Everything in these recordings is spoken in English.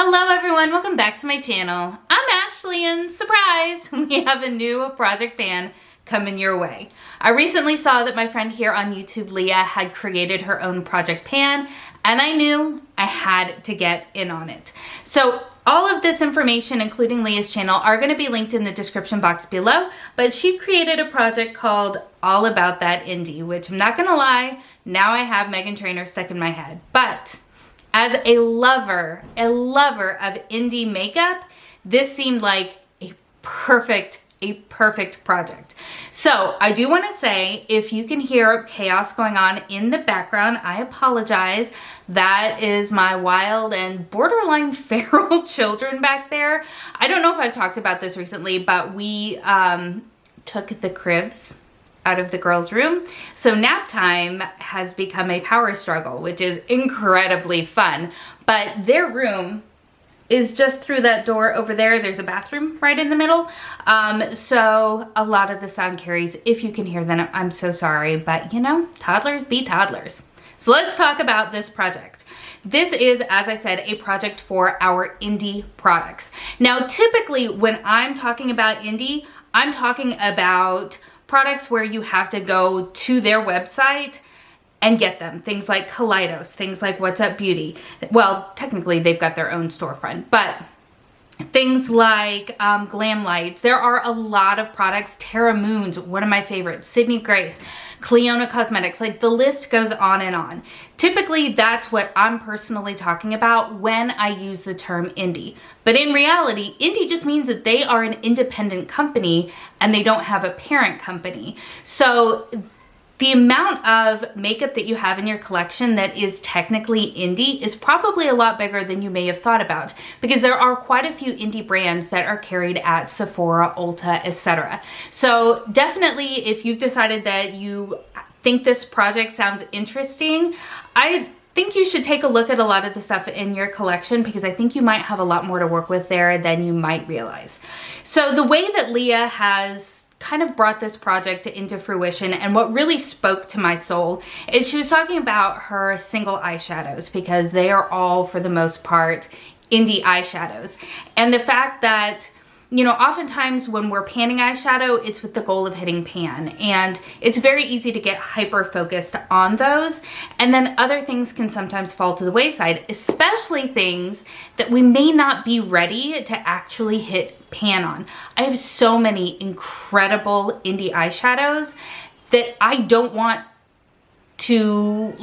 Hello everyone, welcome back to my channel. I'm Ashley and surprise, we have a new project pan coming your way. I recently saw that my friend here on YouTube, Leigha, had created her own project pan and I knew I had to get in on it. So all of this information, including Leigha's channel, are going to be linked in the description box below, but she created a project called All About That Indie, which I'm not going to lie, now I have Meghan Trainor stuck in my head. But as a lover of indie makeup, this seemed like a perfect project. So I do want to say, if you can hear chaos going on in the background, I apologize. That is my wild and borderline feral children back there. I don't know if I've talked about this recently, but we took the cribs out of the girls' room. So nap time has become a power struggle, which is incredibly fun. But their room is just through that door over there. There's a bathroom right in the middle. So a lot of the sound carries. If you can hear them, I'm so sorry. But you know, toddlers be toddlers. So let's talk about this project. This is, as I said, a project for our indie products. Now, typically when I'm talking about indie, I'm talking about products where you have to go to their website and get them. Things like Kaleidos, things like What's Up Beauty. Well, technically they've got their own storefront, but things like Glam Lights. There are a lot of products. Terra Moons, one of my favorites. Sydney Grace, Cleona Cosmetics, like the list goes on and on. Typically, that's what I'm personally talking about when I use the term indie. But in reality, indie just means that they are an independent company and they don't have a parent company. So the amount of makeup that you have in your collection that is technically indie is probably a lot bigger than you may have thought about, because there are quite a few indie brands that are carried at Sephora, Ulta, etc. So definitely, if you've decided that you think this project sounds interesting, I think you should take a look at a lot of the stuff in your collection, because I think you might have a lot more to work with there than you might realize. So the way that Leigha has kind of brought this project into fruition, and what really spoke to my soul, is she was talking about her single eyeshadows, because they are all, for the most part, indie eyeshadows. And the fact that, you know, oftentimes when we're panning eyeshadow, it's with the goal of hitting pan, and it's very easy to get hyper focused on those, and then other things can sometimes fall to the wayside, especially things that we may not be ready to actually hit pan on. I have so many incredible indie eyeshadows that I don't want to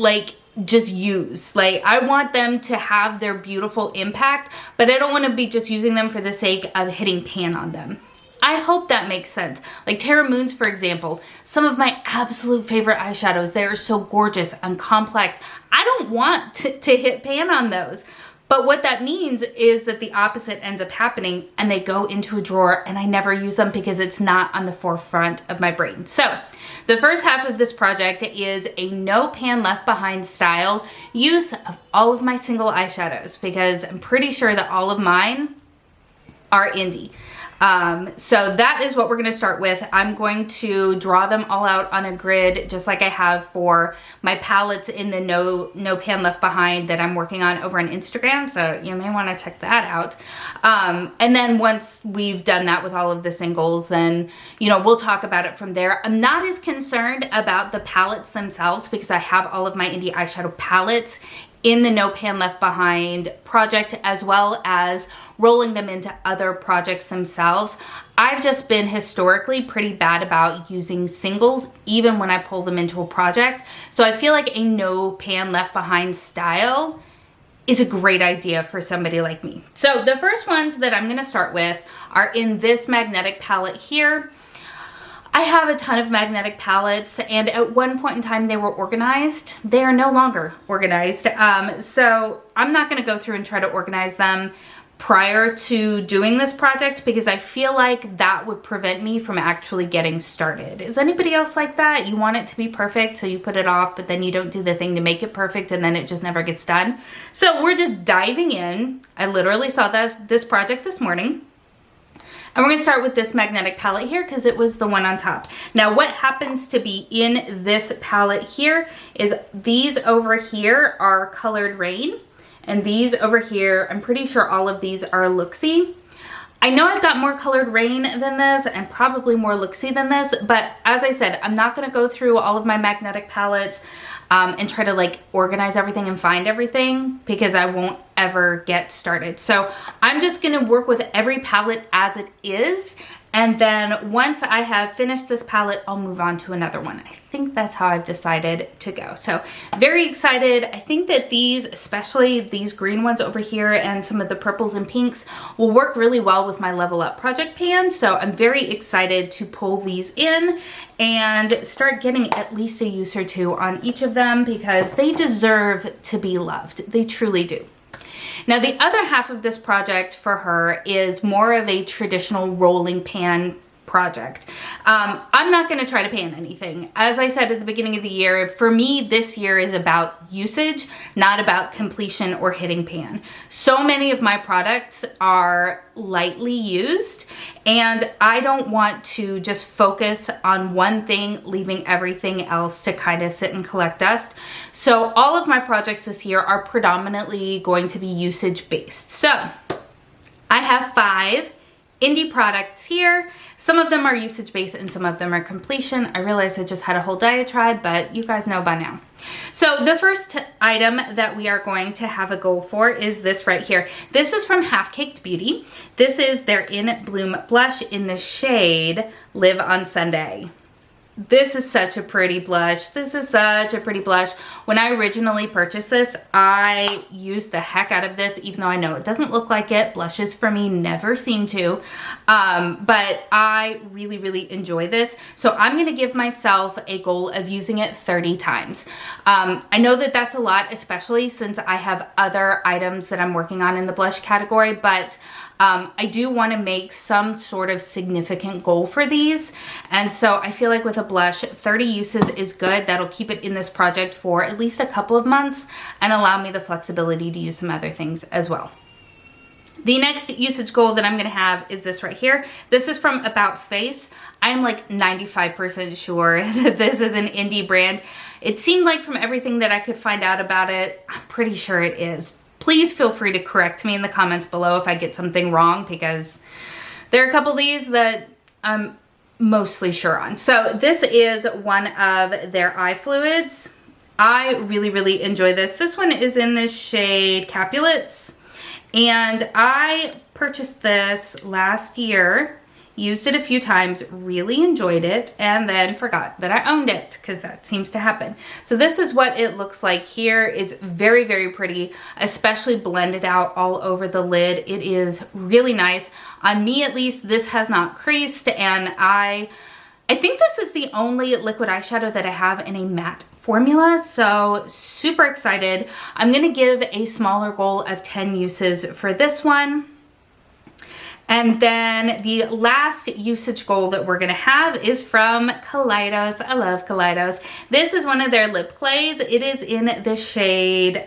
just use. Like, I want them to have their beautiful impact, but I don't want to be just using them for the sake of hitting pan on them. I hope that makes sense. Like Terra Moons, for example, some of my absolute favorite eyeshadows. They are so gorgeous and complex. I don't want to hit pan on those. But what that means is that the opposite ends up happening and they go into a drawer and I never use them because it's not on the forefront of my brain. So the first half of this project is a no pan left behind style use of all of my single eyeshadows, because I'm pretty sure that all of mine are indie. So that is what we're going to start with. I'm going to draw them all out on a grid, just like I have for my palettes in the no pan left behind that I'm working on over on Instagram. So you may want to check that out. And then once we've done that with all of the singles, then, you know, we'll talk about it from there. I'm not as concerned about the palettes themselves, because I have all of my indie eyeshadow palettes in the no pan left behind project, as well as rolling them into other projects themselves. I've just been historically pretty bad about using singles even when I pull them into a project. So I feel like a no pan left behind style is a great idea for somebody like me. So the first ones that I'm going to start with are in this magnetic palette here. I have a ton of magnetic palettes, and at one point in time they were organized. They are no longer organized. So I'm not going to go through and try to organize them prior to doing this project, because I feel like that would prevent me from actually getting started. Is anybody else like that? You want it to be perfect, so you put it off, but then you don't do the thing to make it perfect, and then it just never gets done. So we're just diving in. I literally saw this project this morning. And we're going to start with this magnetic palette here because it was the one on top. Now what happens to be in this palette here is these over here are Colored Rain. And these over here, I'm pretty sure all of these are Looksy. I know I've got more Colored Rain than this and probably more Looksy than this, but as I said, I'm not going to go through all of my magnetic palettes and try to like organize everything and find everything because I won't ever get started. So I'm just going to work with every palette as it is. And then once I have finished this palette, I'll move on to another one. I think that's how I've decided to go. So very excited. I think that these, especially these green ones over here and some of the purples and pinks, will work really well with my Level Up project pan. So I'm very excited to pull these in and start getting at least a use or two on each of them because they deserve to be loved. They truly do. Now the other half of this project for her is more of a traditional rolling pan project. I'm not going to try to pan anything. As I said at the beginning of the year, for me this year is about usage, not about completion or hitting pan. So many of my products are lightly used and I don't want to just focus on one thing, leaving everything else to kind of sit and collect dust. So all of my projects this year are predominantly going to be usage based. So I have 5 indie products here. Some of them are usage based and some of them are completion. I realize I just had a whole diatribe, but you guys know by now. So the first item that we are going to have a goal for is this right here. This is from Half Caked Beauty. This is their In Bloom blush in the shade Live on Sunday. This is such a pretty blush. This is such a pretty blush. When I originally purchased this, I used the heck out of this, even though I know it doesn't look like it. Blushes for me never seem to. But I really, really enjoy this. So I'm going to give myself a goal of using it 30 times. I know that that's a lot, especially since I have other items that I'm working on in the blush category, but I do want to make some sort of significant goal for these. And so I feel like with a blush, 30 uses is good. That'll keep it in this project for at least a couple of months and allow me the flexibility to use some other things as well. The next usage goal that I'm going to have is this right here. This is from About Face. I'm like 95% sure that this is an indie brand. It seemed like from everything that I could find out about it, I'm pretty sure it is. Please feel free to correct me in the comments below if I get something wrong because there are a couple of these that I'm mostly sure on. So this is one of their eye fluids. I really, really enjoy this. This one is in the shade Capulets. And I purchased this last year, used it a few times, really enjoyed it, and then forgot that I owned it because that seems to happen. So this is what it looks like here. It's very, very pretty, especially blended out all over the lid. It is really nice. On me, at least, this has not creased, and I think this is the only liquid eyeshadow that I have in a matte formula, so super excited. I'm gonna give a smaller goal of 10 uses for this one. And then the last usage goal that we're gonna have is from Kaleidos. I love Kaleidos. This is one of their lip clays. It is in the shade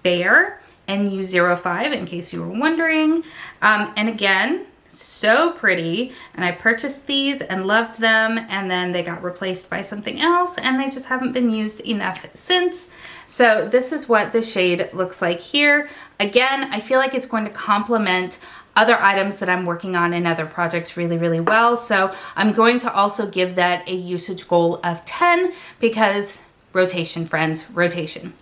Bear, NU05, in case you were wondering. And again, so pretty, and I purchased these and loved them, and then they got replaced by something else and they just haven't been used enough since. So this is what the shade looks like here. Again, I feel like it's going to complement other items that I'm working on in other projects really, really well. So I'm going to also give that a usage goal of 10 because rotation, friends, rotation.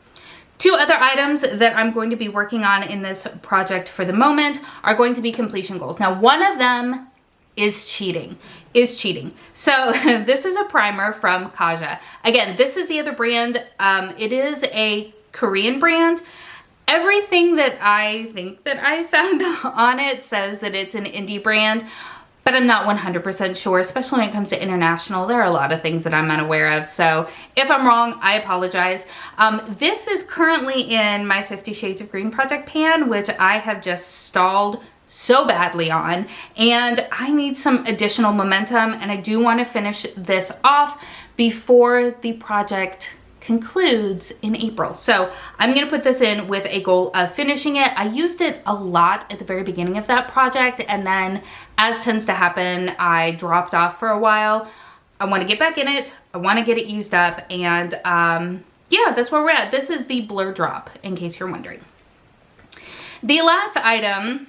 2 other items that I'm going to be working on in this project for the moment are going to be completion goals. Now, one of them is cheating. So this is a primer from Kaja. Again, this is the other brand. It is a Korean brand. Everything that I think that I found on it says that it's an indie brand, but I'm not 100% sure, especially when it comes to international. There are a lot of things that I'm unaware of. So if I'm wrong, I apologize. This is currently in my 50 Shades of Green project pan, which I have just stalled so badly on, and I need some additional momentum, and I do want to finish this off before the project concludes in April. So I'm going to put this in with a goal of finishing it. I used it a lot at the very beginning of that project, and then as tends to happen, I dropped off for a while. I want to get back in it. I want to get it used up, and yeah, that's where we're at. This is the Blur Drop, in case you're wondering. The last item,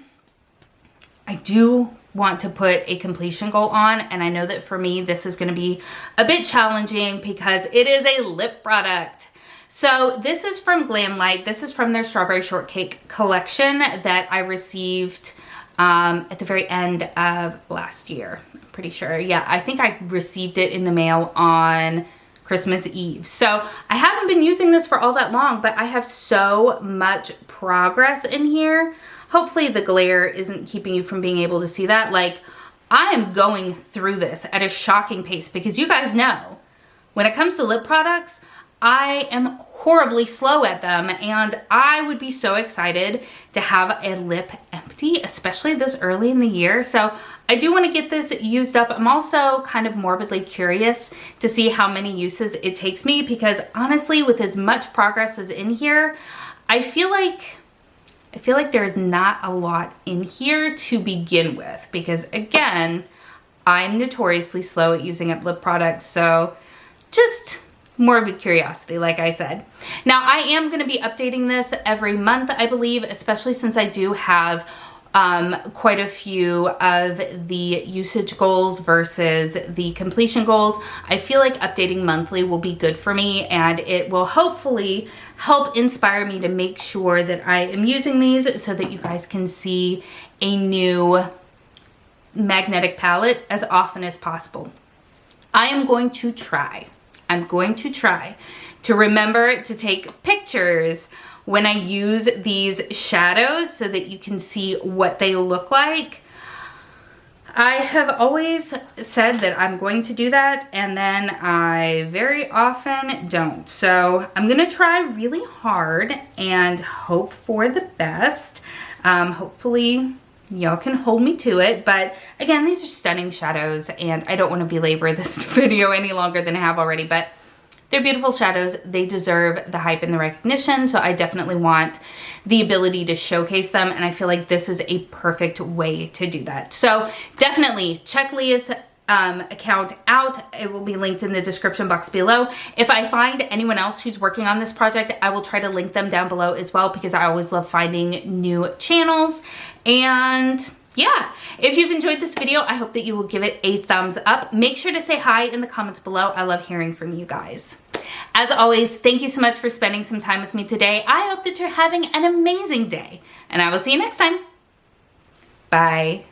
I do want to put a completion goal on, and I know that for me this is going to be a bit challenging because it is a lip product. So this is from Glamlight. This is from their Strawberry Shortcake collection that I received at the very end of last year. I'm pretty sure. Yeah, I think I received it in the mail on Christmas Eve. So I haven't been using this for all that long, but I have so much progress in here. Hopefully the glare isn't keeping you from being able to see that. Like, I am going through this at a shocking pace because you guys know when it comes to lip products, I am horribly slow at them, and I would be so excited to have a lip empty, especially this early in the year. So I do want to get this used up. I'm also kind of morbidly curious to see how many uses it takes me because honestly, with as much progress as in here, I feel like there's not a lot in here to begin with because again, I'm notoriously slow at using up lip products. So just morbid curiosity, like I said. Now, I am going to be updating this every month, I believe, especially since I do have quite a few of the usage goals versus the completion goals. I feel like updating monthly will be good for me, and it will hopefully help inspire me to make sure that I am using these so that you guys can see a new magnetic palette as often as possible. I am going to try to remember to take pictures when I use these shadows so that you can see what they look like. I have always said that I'm going to do that, and then I very often don't. So I'm gonna try really hard and hope for the best. Hopefully y'all can hold me to it, but again, these are stunning shadows, and I don't want to belabor this video any longer than I have already, but they're beautiful shadows. They deserve the hype and the recognition, so I definitely want the ability to showcase them, and I feel like this is a perfect way to do that. So definitely check Leigha's account out. It will be linked in the description box below. If I find anyone else who's working on this project, I will try to link them down below as well because I always love finding new channels. And yeah, if you've enjoyed this video, I hope that you will give it a thumbs up. Make sure to say hi in the comments below. I love hearing from you guys. As always, thank you so much for spending some time with me today. I hope that you're having an amazing day, and I will see you next time. Bye.